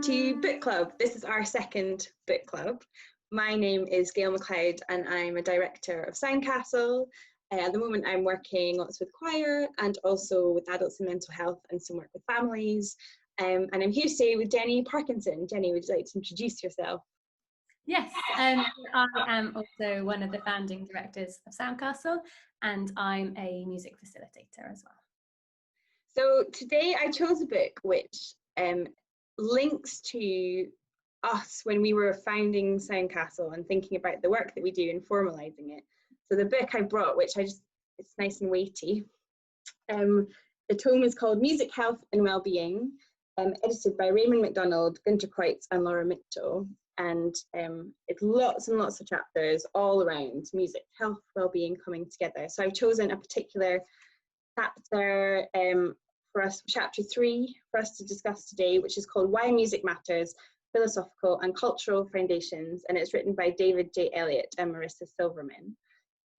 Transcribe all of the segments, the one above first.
to Book Club. This is our second book club. My name is Gail Macleod and I'm a director of Soundcastle. At the moment I'm working lots with choir and also with adults in mental health and some work with families. And I'm here today with Jenni Parkinson. Jenni, would you like to introduce yourself? Yes, I am also one of the founding directors of Soundcastle and I'm a music facilitator as well. So today I chose a book which links to us when we were founding Soundcastle and thinking about the work that we do and formalising it. So the book I brought, which it's nice and weighty. The tome is called Music, Health and Wellbeing, edited by Macdonald, Kreutz and Laura Mitchell. And it's lots and lots of chapters all around music, health, wellbeing coming together. So I've chosen a particular chapter for us, chapter 3, for us to discuss today, which is called Why Music Matters, Philosophical and Cultural Foundations, and it's written by David J. Elliot and Marissa Silverman.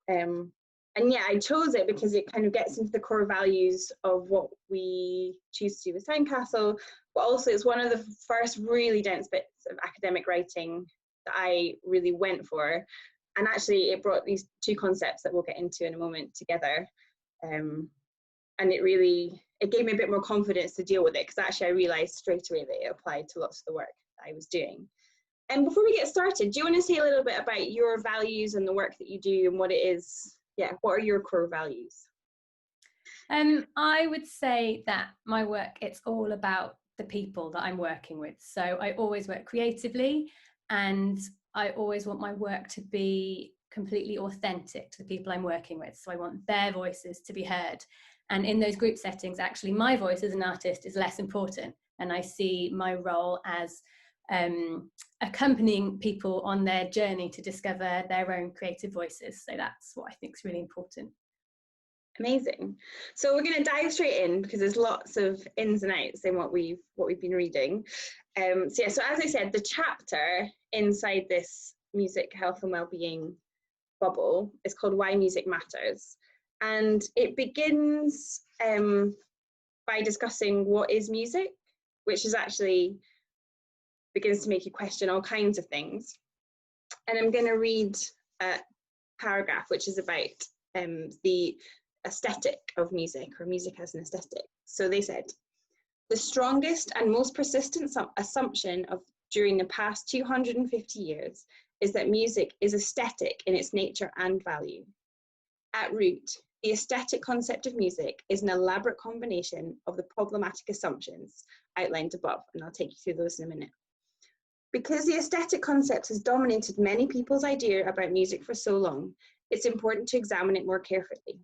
And yeah, I chose it because it kind of gets into the core values of what we choose to do with Soundcastle, but also it's one of the first really dense bits of academic writing that I really went for. And actually it brought these two concepts that we'll get into in a moment together. And it gave me a bit more confidence to deal with it, because actually I realised straight away that it applied to lots of the work that I was doing. And before we get started, do you want to say a little bit about your values and the work that you do and what it is? Yeah, what are your core values? I would say that my work, it's all about the people that I'm working with. So I always work creatively and I always want my work to be completely authentic to the people I'm working with. So I want their voices to be heard. And in those group settings, actually, my voice as an artist is less important. And I see my role as accompanying people on their journey to discover their own creative voices. So that's what I think is really important. Amazing. So we're going to dive straight in because there's lots of ins and outs in what we've been reading. So as I said, the chapter inside this music, health and wellbeing bubble is called Why Music Matters. And it begins by discussing what is music, which is actually begins to make you question all kinds of things. And I'm going to read a paragraph which is about the aesthetic of music, or music as an aesthetic. So they said, the strongest and most persistent assumption of during the past 250 years is that music is aesthetic in its nature and value. At root, the aesthetic concept of music is an elaborate combination of the problematic assumptions outlined above, and I'll take you through those in a minute. Because the aesthetic concept has dominated many people's idea about music for so long, it's important to examine it more carefully.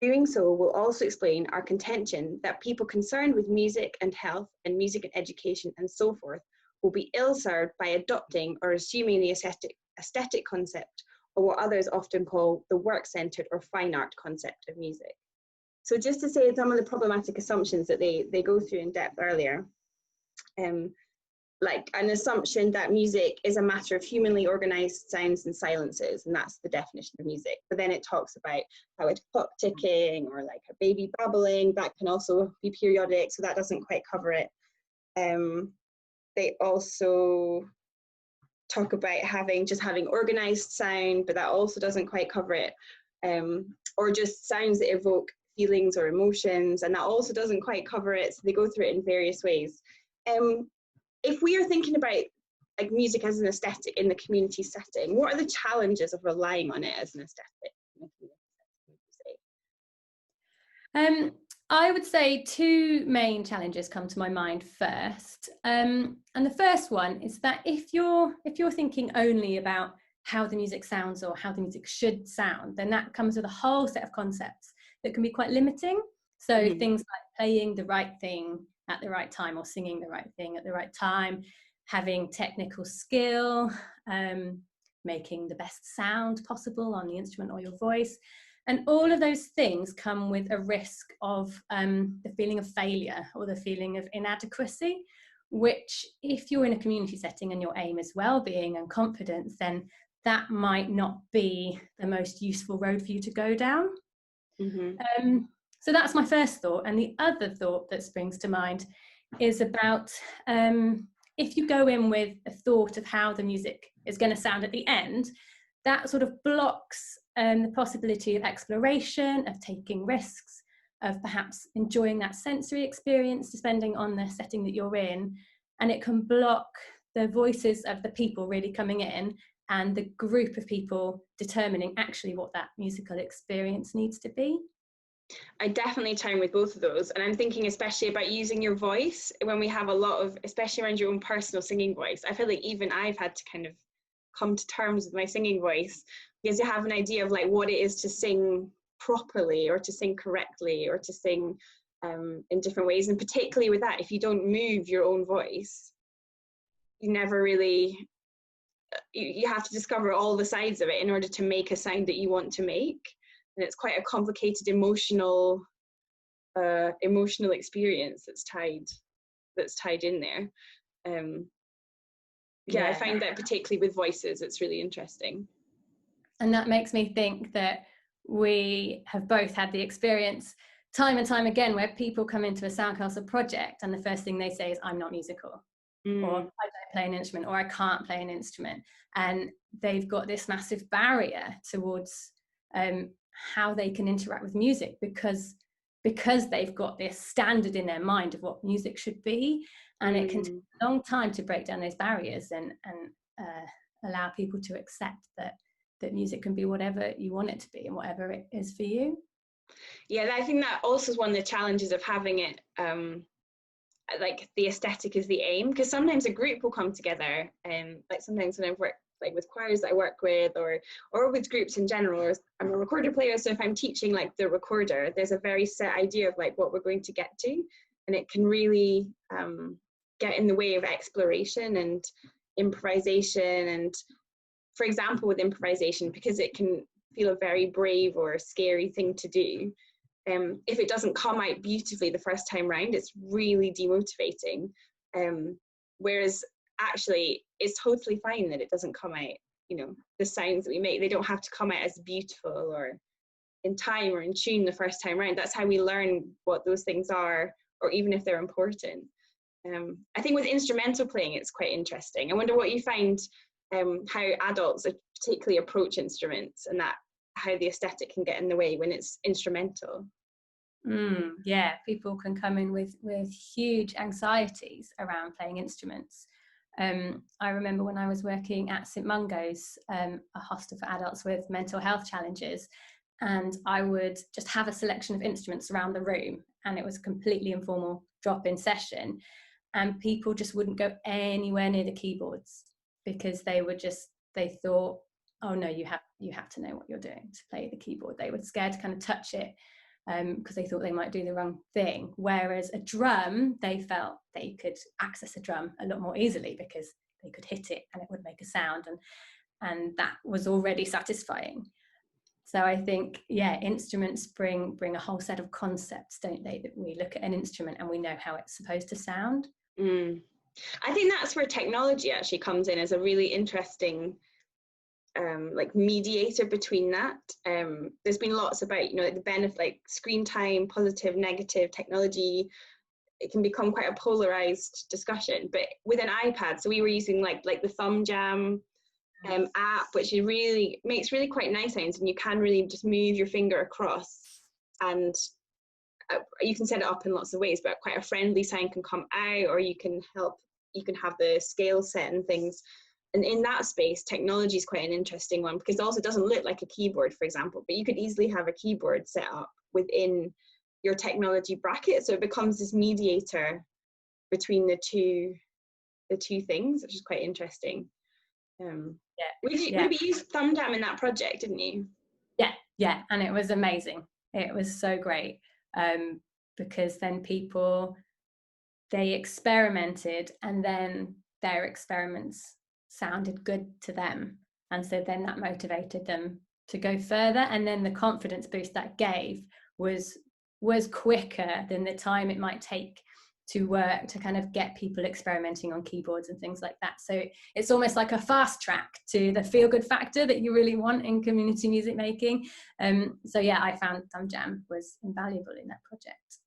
Doing so will also explain our contention that people concerned with music and health and music and education and so forth will be ill-served by adopting or assuming the aesthetic concept, or what others often call the work-centered or fine art concept of music. So just to say some of the problematic assumptions that they go through in depth earlier, like an assumption that music is a matter of humanly organized sounds and silences, and that's the definition of music. But then it talks about how it's clock ticking or like a baby babbling, that can also be periodic, so that doesn't quite cover it. They also talk about having organized sound, but that also doesn't quite cover it. Or just sounds that evoke feelings or emotions, and that also doesn't quite cover it. So they go through it in various ways. If we are thinking about like music as an aesthetic in the community setting, what are the challenges of relying on it as an aesthetic in the community setting? I would say two main challenges come to my mind first. And the first one is that if you're thinking only about how the music sounds or how the music should sound, then that comes with a whole set of concepts that can be quite limiting. So things like playing the right thing at the right time, or singing the right thing at the right time, having technical skill, making the best sound possible on the instrument or your voice. And all of those things come with a risk of the feeling of failure or the feeling of inadequacy, which if you're in a community setting and your aim is well-being and confidence, then that might not be the most useful road for you to go down. So that's my first thought. And the other thought that springs to mind is about if you go in with a thought of how the music is going to sound at the end, that sort of blocks the possibility of exploration, of taking risks, of perhaps enjoying that sensory experience depending on the setting that you're in. And it can block the voices of the people really coming in and the group of people determining actually what that musical experience needs to be. I definitely chime with both of those. And I'm thinking especially about using your voice when we have a lot of, especially around your own personal singing voice. I feel like even I've had to kind of come to terms with my singing voice, because you have an idea of like what it is to sing properly or to sing correctly or to sing in different ways. And particularly with that, if you don't move your own voice, you never really, you have to discover all the sides of it in order to make a sound that you want to make. And it's quite a complicated emotional experience that's tied in there. Yeah, I find that particularly with voices, it's really interesting. And that makes me think that we have both had the experience time and time again where people come into a Soundcastle project and the first thing they say is, I'm not musical, or I don't play an instrument, or I can't play an instrument. And they've got this massive barrier towards how they can interact with music because they've got this standard in their mind of what music should be. And it can take a long time to break down those barriers and allow people to accept that music can be whatever you want it to be and whatever it is for you. Yeah, I think that also is one of the challenges of having it like the aesthetic is the aim, because sometimes a group will come together and like sometimes when I've worked like with choirs that I work with or with groups in general, or I'm a recorder player, so if I'm teaching like the recorder, there's a very set idea of like what we're going to get to, and it can really get in the way of exploration and improvisation. And for example, with improvisation, because it can feel a very brave or scary thing to do, if it doesn't come out beautifully the first time round, it's really demotivating. Whereas actually it's totally fine that it doesn't come out, you know, the sounds that we make, they don't have to come out as beautiful or in time or in tune the first time round. That's how we learn what those things are, or even if they're important. I think with instrumental playing, it's quite interesting. I wonder what you find, how adults particularly approach instruments, and that how the aesthetic can get in the way when it's instrumental. Yeah, people can come in with huge anxieties around playing instruments. I remember when I was working at St Mungo's, a hostel for adults with mental health challenges, and I would just have a selection of instruments around the room, and it was a completely informal drop-in session, and people just wouldn't go anywhere near the keyboards because they thought, oh no, you have to know what you're doing to play the keyboard. They were scared to kind of touch it because they thought they might do the wrong thing. Whereas a drum, they felt they could access a drum a lot more easily because they could hit it and it would make a sound, and that was already satisfying. So I think, yeah, instruments bring a whole set of concepts, don't they, that we look at an instrument and we know how it's supposed to sound. I think that's where technology actually comes in as a really interesting like mediator between that. There's been lots about, you know, the benefit, like screen time, positive, negative, technology. It can become quite a polarized discussion. But with an iPad, so we were using like the Thumb Jam app, which makes really quite nice sounds, and you can really just move your finger across, and you can set it up in lots of ways, but quite a friendly sound can come out, or you can have the scale set and things. And in that space, technology is quite an interesting one, because also it doesn't look like a keyboard, for example, but you could easily have a keyboard set up within your technology bracket, so it becomes this mediator between the two things, which is quite interesting. Maybe you used Thumb Jam in that project, didn't you? Yeah, and it was amazing. It was so great, because then they experimented, and then their experiments sounded good to them, and so then that motivated them to go further, and then the confidence boost that gave was quicker than the time it might take to work to kind of get people experimenting on keyboards and things like that. So it's almost like a fast track to the feel-good factor that you really want in community music making. So yeah, I found Thumb Jam was invaluable in that project.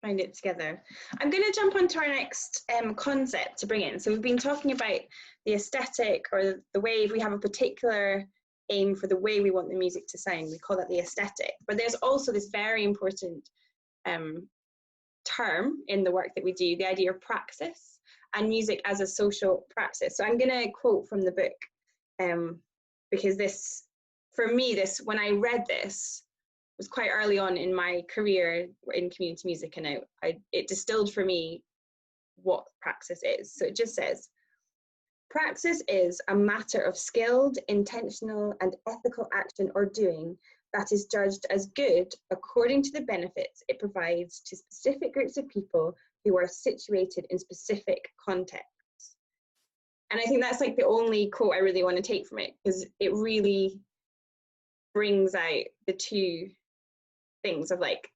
Find it together. I'm going to jump onto our next concept to bring in. So we've been talking about the aesthetic, or the way, if we have a particular aim for the way we want the music to sound, we call that the aesthetic. But there's also this very important term in the work that we do, the idea of praxis and music as a social praxis. So I'm going to quote from the book, because this, for me, this, when I read this, was quite early on in my career in community music, and it distilled for me what praxis is. So it just says, praxis is a matter of skilled, intentional and ethical action or doing that is judged as good according to the benefits it provides to specific groups of people who are situated in specific contexts. And I think that's like the only quote I really want to take from it, because it really brings out the two things of like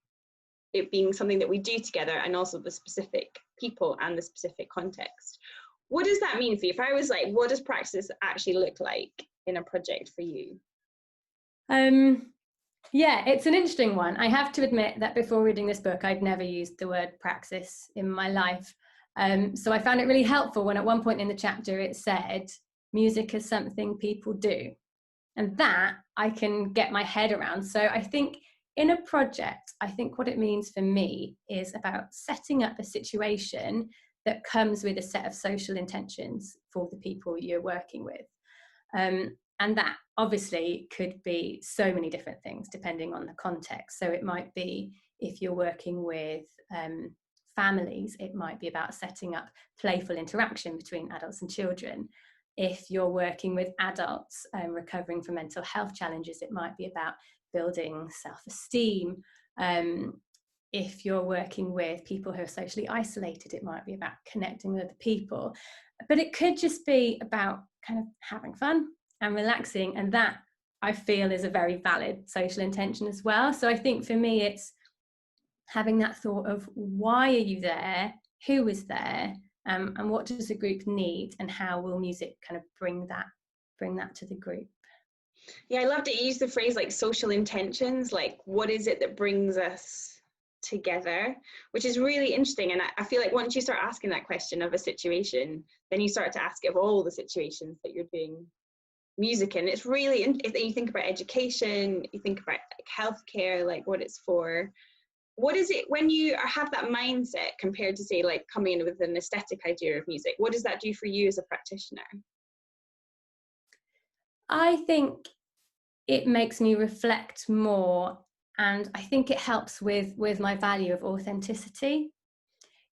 it being something that we do together, and also the specific people and the specific context. What does that mean for you? If I was like, what does praxis actually look like in a project for you? Yeah, it's an interesting one. I have to admit that before reading this book, I'd never used the word praxis in my life. So I found it really helpful when at one point in the chapter it said, music is something people do. And that I can get my head around. So I think in a project, I think what it means for me is about setting up a situation that comes with a set of social intentions for the people you're working with. And that obviously could be so many different things depending on the context. So it might be, if you're working with families, it might be about setting up playful interaction between adults and children. If you're working with adults recovering from mental health challenges, it might be about building self-esteem. If you're working with people who are socially isolated, it might be about connecting with other people. But it could just be about kind of having fun and relaxing, and that I feel is a very valid social intention as well. So I think for me it's having that thought of, why are you there, who is there, and what does the group need, and how will music kind of bring that to the group. Yeah, I loved it. You used the phrase like social intentions, like what is it that brings us together, which is really interesting. And I feel like once you start asking that question of a situation, then you start to ask it of all the situations that you're doing music in. It's really, if you think about education, you think about like healthcare, like what it's for. What is it when you have that mindset compared to, say, like coming in with an aesthetic idea of music? What does that do for you as a practitioner? I think it makes me reflect more, and I think it helps with my value of authenticity.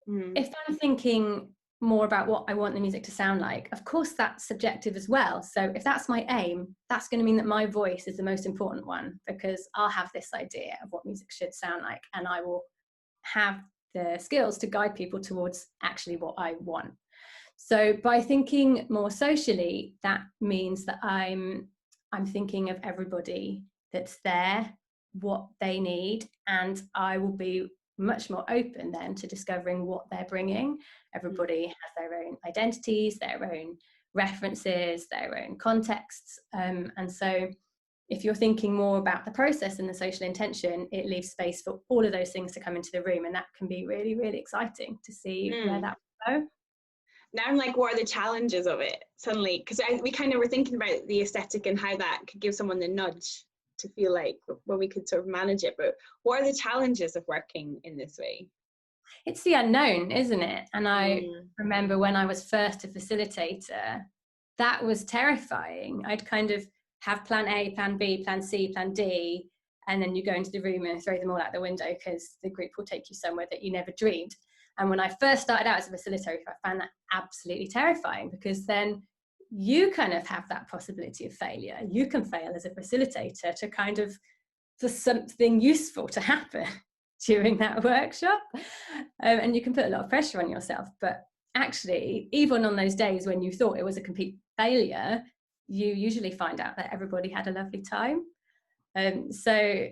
If I'm thinking more about what I want the music to sound like, of course that's subjective as well. So if that's my aim, that's going to mean that my voice is the most important one, because I'll have this idea of what music should sound like, and I will have the skills to guide people towards actually what I want. So by thinking more socially, that means that I'm thinking of everybody that's there, what they need, and I will be much more open then to discovering what they're bringing. Everybody has their own identities, their own references, their own contexts, and so if you're thinking more about the process and the social intention, it leaves space for all of those things to come into the room, and that can be really, really exciting to see where that will go. Now I'm like, what are the challenges of it suddenly? Because we kind of were thinking about the aesthetic and how that could give someone the nudge to feel like, when we could sort of manage it. But what are the challenges of working in this way? It's the unknown, isn't it? And I remember when I was first a facilitator, that was terrifying. I'd kind of have plan A, plan B, plan C, plan D, and then you go into the room and throw them all out the window because the group will take you somewhere that you never dreamed. And when I first started out as a facilitator, I found that absolutely terrifying, because then you kind of have that possibility of failure. You can fail as a facilitator to kind of, for something useful to happen during that workshop. And you can put a lot of pressure on yourself. But actually, even on those days when you thought it was a complete failure, you usually find out that everybody had a lovely time. So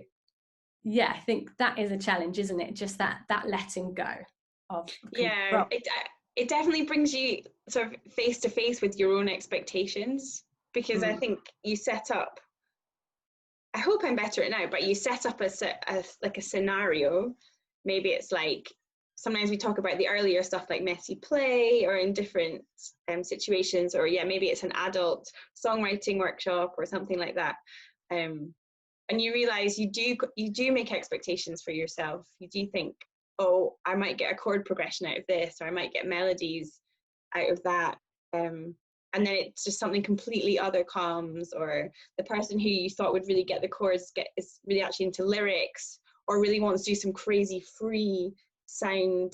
yeah, I think that is a challenge, isn't it? Just that letting go of control. It definitely brings you sort of face to face with your own expectations, because I think you set up, I hope I'm better at it now, but you set up a scenario. Maybe it's like sometimes we talk about the earlier stuff like messy play, or in different situations, or maybe it's an adult songwriting workshop or something like that. And you realize you do make expectations for yourself. You do think, oh, I might get a chord progression out of this, or I might get melodies out of that. And then it's just something completely other comes, or the person who you thought would really get the chords is really actually into lyrics, or really wants to do some crazy free sound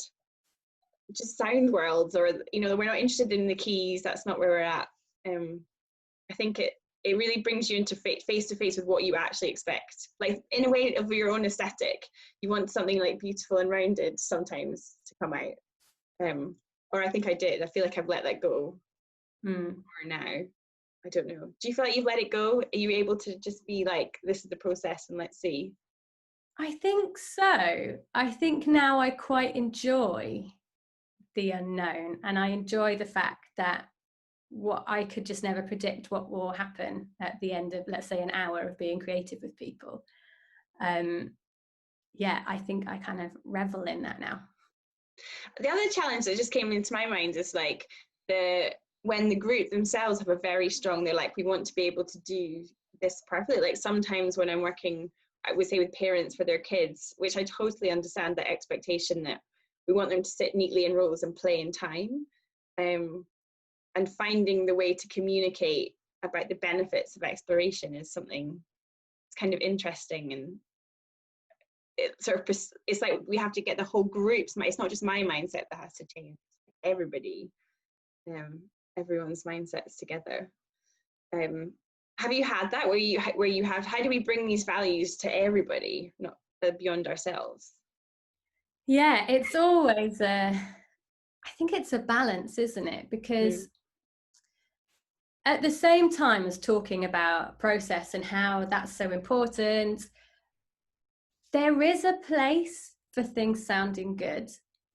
worlds, or we're not interested in the keys. That's not where we're at. I think it really brings you into face to face with what you actually expect, like in a way of your own aesthetic. You want something like beautiful and rounded sometimes to come out, or I think I did. I feel like I've let that go more now. I don't know, do you feel like you've let it go? Are you able to just be like, this is the process and let's see? I think so. I think now I quite enjoy the unknown, and I enjoy the fact that what I could just never predict what will happen at the end of, let's say, an hour of being creative with people. I think I kind of revel in that now. The other challenge that just came into my mind is like when the group themselves have a very strong, they're like, we want to be able to do this perfectly. Like sometimes when I'm working, I would say, with parents for their kids, which I totally understand the expectation that we want them to sit neatly in rows and play in time, and finding the way to communicate about the benefits of exploration is something that's kind of interesting. And it's like we have to get the whole group's, it's not just my mindset that has to change, everybody, everyone's mindsets together. Have you had that where you have, how do we bring these values to everybody, not beyond ourselves? Yeah, it's always I think it's a balance, isn't it? Because at the same time as talking about process and how that's so important, there is a place for things sounding good.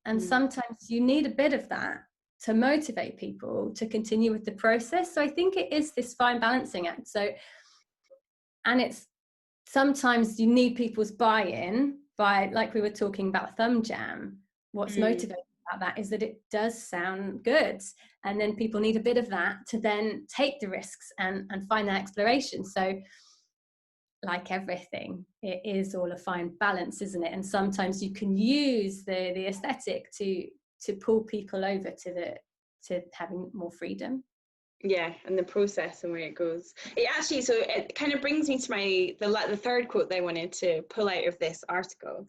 And sometimes you need a bit of that to motivate people to continue with the process. So I think it is this fine balancing act. And it's sometimes you need people's buy-in by, like we were talking about Thumb Jam, what's motivating about that is that it does sound good. And then people need a bit of that to then take the risks and find that exploration. So like everything, it is all a fine balance, isn't it? And sometimes you can use the aesthetic to pull people over to having more freedom. Yeah, and the process and where it goes. It actually, so it kind of brings me to the third quote that I wanted to pull out of this article,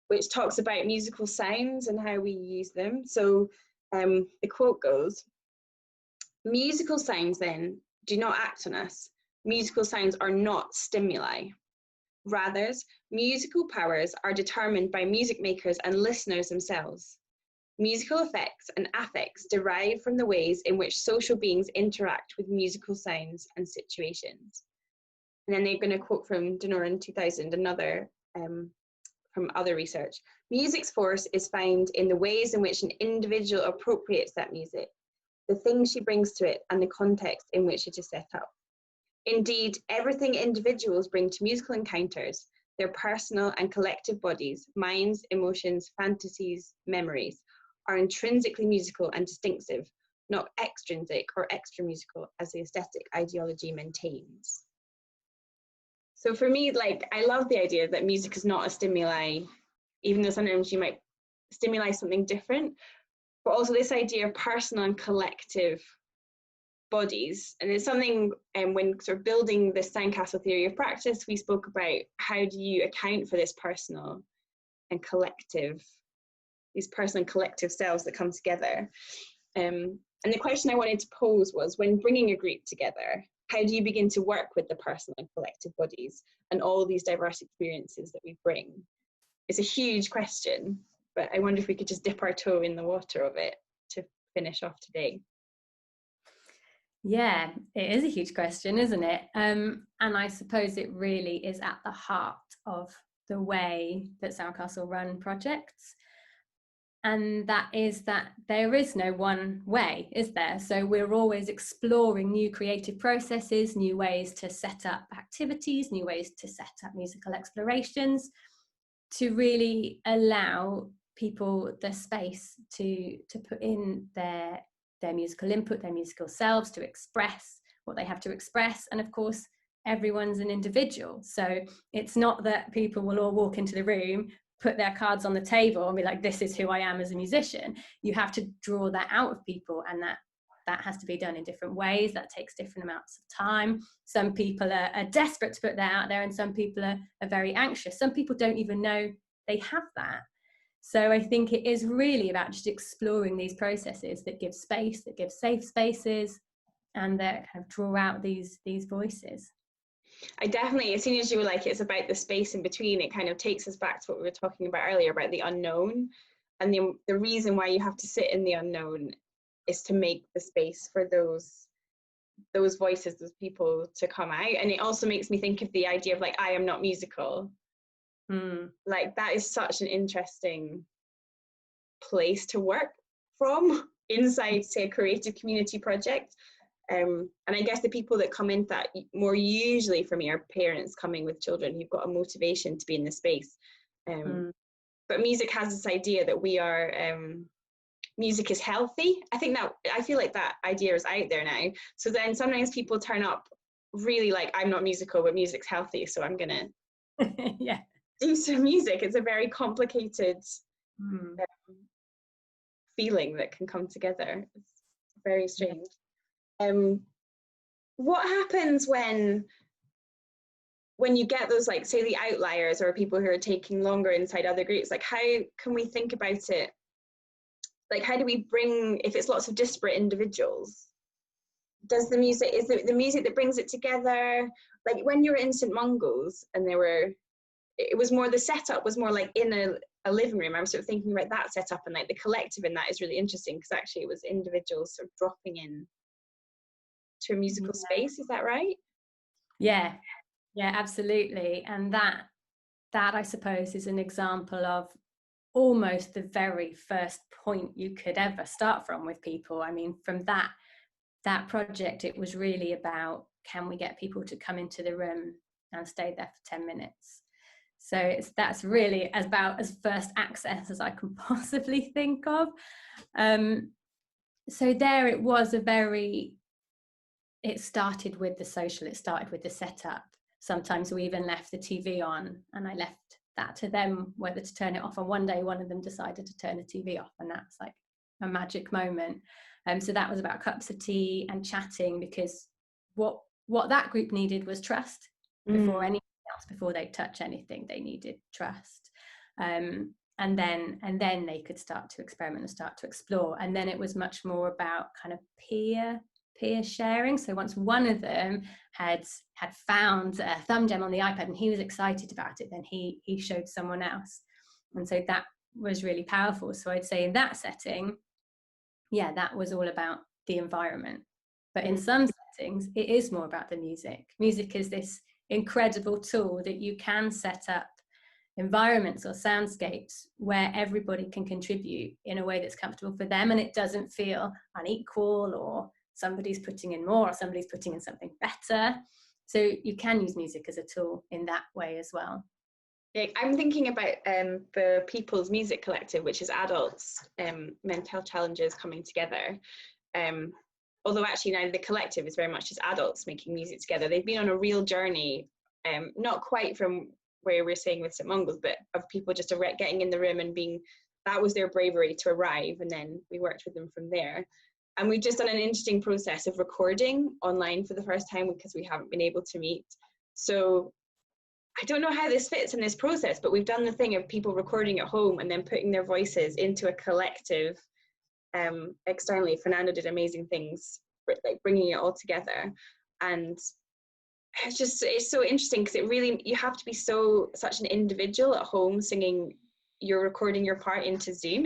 which talks about musical sounds and how we use them. So the quote goes, "Musical sounds then do not act on us. Musical sounds are not stimuli. Rather, musical powers are determined by music makers and listeners themselves. Musical effects and affects derive from the ways in which social beings interact with musical sounds and situations." And then they're going to quote from Denoran 2000, another from other research. "Music's force is found in the ways in which an individual appropriates that music, the things she brings to it, and the context in which it is set up. Indeed, everything individuals bring to musical encounters, their personal and collective bodies, minds, emotions, fantasies, memories, are intrinsically musical and distinctive, not extrinsic or extra musical, as the aesthetic ideology maintains." So for me, like, I love the idea that music is not a stimuli, even though sometimes you might stimuli something different, but also this idea of personal and collective bodies. And it's something, when sort of building the Soundcastle theory of practice, we spoke about how do you account for this personal and collective, these personal and collective selves that come together. And the question I wanted to pose was, when bringing a group together, how do you begin to work with the personal and collective bodies and all these diverse experiences that we bring? It's a huge question, but I wonder if we could just dip our toe in the water of it to finish off today. Yeah, it is a huge question, isn't it? And I suppose it really is at the heart of the way that Soundcastle run projects. And that is that there is no one way, is there? So we're always exploring new creative processes, new ways to set up activities, new ways to set up musical explorations, to really allow people the space to put in their musical input, their musical selves, to express what they have to express. And of course, everyone's an individual, so it's not that people will all walk into the room, put their cards on the table and be like, this is who I am as a musician. You have to draw that out of people, and that has to be done in different ways. That takes different amounts of time. Some people are desperate to put that out there, and some people are very anxious. Some people don't even know they have that. So I think it is really about just exploring these processes that give space, that give safe spaces, and that kind of draw out these voices. I definitely, as soon as you were like, it's about the space in between, it kind of takes us back to what we were talking about earlier about the unknown. And the reason why you have to sit in the unknown is to make the space for those voices, those people to come out. And it also makes me think of the idea of like, I am not musical. Like that is such an interesting place to work from inside, say, a creative community project. And I guess the people that come into that more usually for me are parents coming with children who've got a motivation to be in the space. But music has this idea that we are, music is healthy. I feel like that idea is out there now. So then sometimes people turn up really like, I'm not musical, but music's healthy, so I'm gonna yeah, do some music. It's a very complicated feeling that can come together. It's very strange. What happens when you get those, like, say, the outliers or people who are taking longer inside other groups? Like, how can we think about it? Like, how do we bring, if it's lots of disparate individuals, is it the music that brings it together? Like when you were in St Mungo's and it was more, the setup was more like in a living room. I'm sort of thinking about that setup, and like the collective in that is really interesting because actually it was individuals sort of dropping in to a musical space. Is that right? Yeah, absolutely. And that I suppose is an example of almost the very first point you could ever start from with people. I mean, from that project, it was really about, can we get people to come into the room and stay there for 10 minutes? So that's really about as first access as I can possibly think of. So there it was it started with the social, it started with the setup. Sometimes we even left the TV on, and I left that to them whether to turn it off. And one day one of them decided to turn the TV off, and that's like a magic moment. So that was about cups of tea and chatting, because what that group needed was trust. Before anything else, before they touch anything, they needed trust. And then they could start to experiment and start to explore. And then it was much more about kind of peer sharing. So once one of them had found a thumb gem on the iPad and he was excited about it, then he showed someone else. And so that was really powerful. So I'd say in that setting, yeah, that was all about the environment. But in some settings, it is more about the music. Music is this incredible tool that you can set up environments or soundscapes where everybody can contribute in a way that's comfortable for them, and it doesn't feel unequal or somebody's putting in more or somebody's putting in something better. So you can use music as a tool in that way as well. I'm thinking about the People's Music Collective, which is adults' mental health challenges coming together. Although actually now the collective is very much just adults making music together. They've been on a real journey, not quite from where we're saying with St Mungo's, but of people just getting in the room and that was their bravery to arrive, and then we worked with them from there. And we've just done an interesting process of recording online for the first time because we haven't been able to meet. So I don't know how this fits in this process, but we've done the thing of people recording at home and then putting their voices into a collective externally. Fernando did amazing things, like bringing it all together. And it's so interesting because you have to be such an individual at home singing. You're recording your part into Zoom.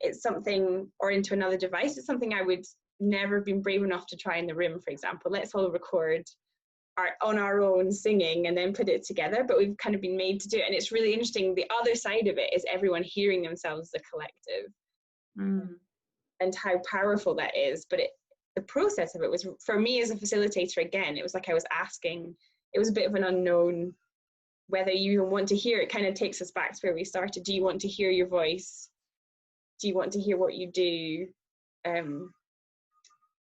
It's something, or into another device. It's something I would never have been brave enough to try in the room, for example. Let's all record on our own singing and then put it together, but we've kind of been made to do it. And it's really interesting. The other side of it is everyone hearing themselves as a collective and how powerful that is. But the process of it was, for me as a facilitator, again, it was like I was asking, it was a bit of an unknown whether you even want to hear it. Kind of takes us back to where we started. Do you want to hear your voice do you want to hear what you do?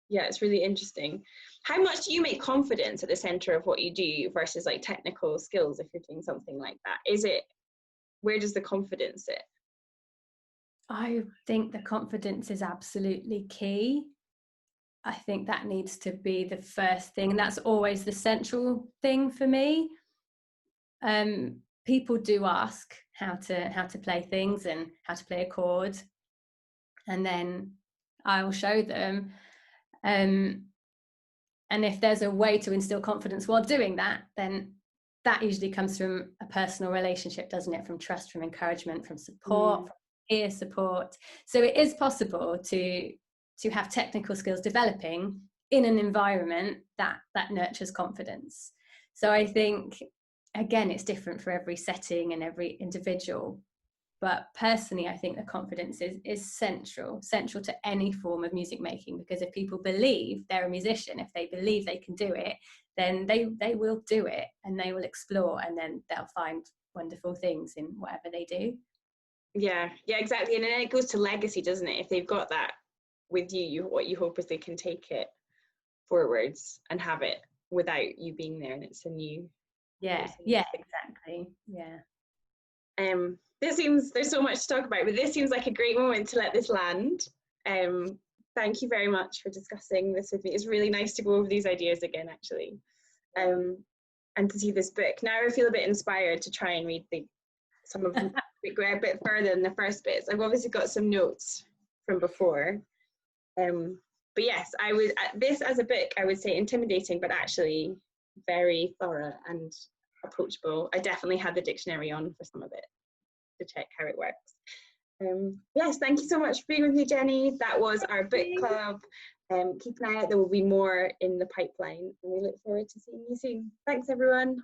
Yeah, it's really interesting. How much do you make confidence at the center of what you do versus like technical skills if you're doing something like that? Where does the confidence sit? I think the confidence is absolutely key. I think that needs to be the first thing, and that's always the central thing for me. People do ask how to play things and how to play a chord, and then I will show them. And if there's a way to instill confidence while doing that, then that usually comes from a personal relationship, doesn't it? From trust, from encouragement, from support, from peer support. So it is possible to have technical skills developing in an environment that nurtures confidence. So I think, again, it's different for every setting and every individual. But personally, I think the confidence is central to any form of music making, because if people believe they're a musician, if they believe they can do it, then they will do it, and they will explore, and then they'll find wonderful things in whatever they do. Yeah, exactly. And then it goes to legacy, doesn't it? If they've got that with you, what you hope is they can take it forwards and have it without you being there, and it's a new. Yeah, exactly. Yeah. There's so much to talk about, but this seems like a great moment to let this land. Thank you very much for discussing this with me. It's really nice to go over these ideas again, actually, and to see this book. Now I feel a bit inspired to try and read some of them, go a bit further than the first bits. I've obviously got some notes from before, but yes, I would, this as a book, I would say intimidating, but actually very thorough and approachable. I definitely had the dictionary on for some of it to check how it works. Yes, thank you so much for being with me, Jenny. That was our book club. Keep an eye out, there will be more in the pipeline, and we look forward to seeing you soon. Thanks, everyone.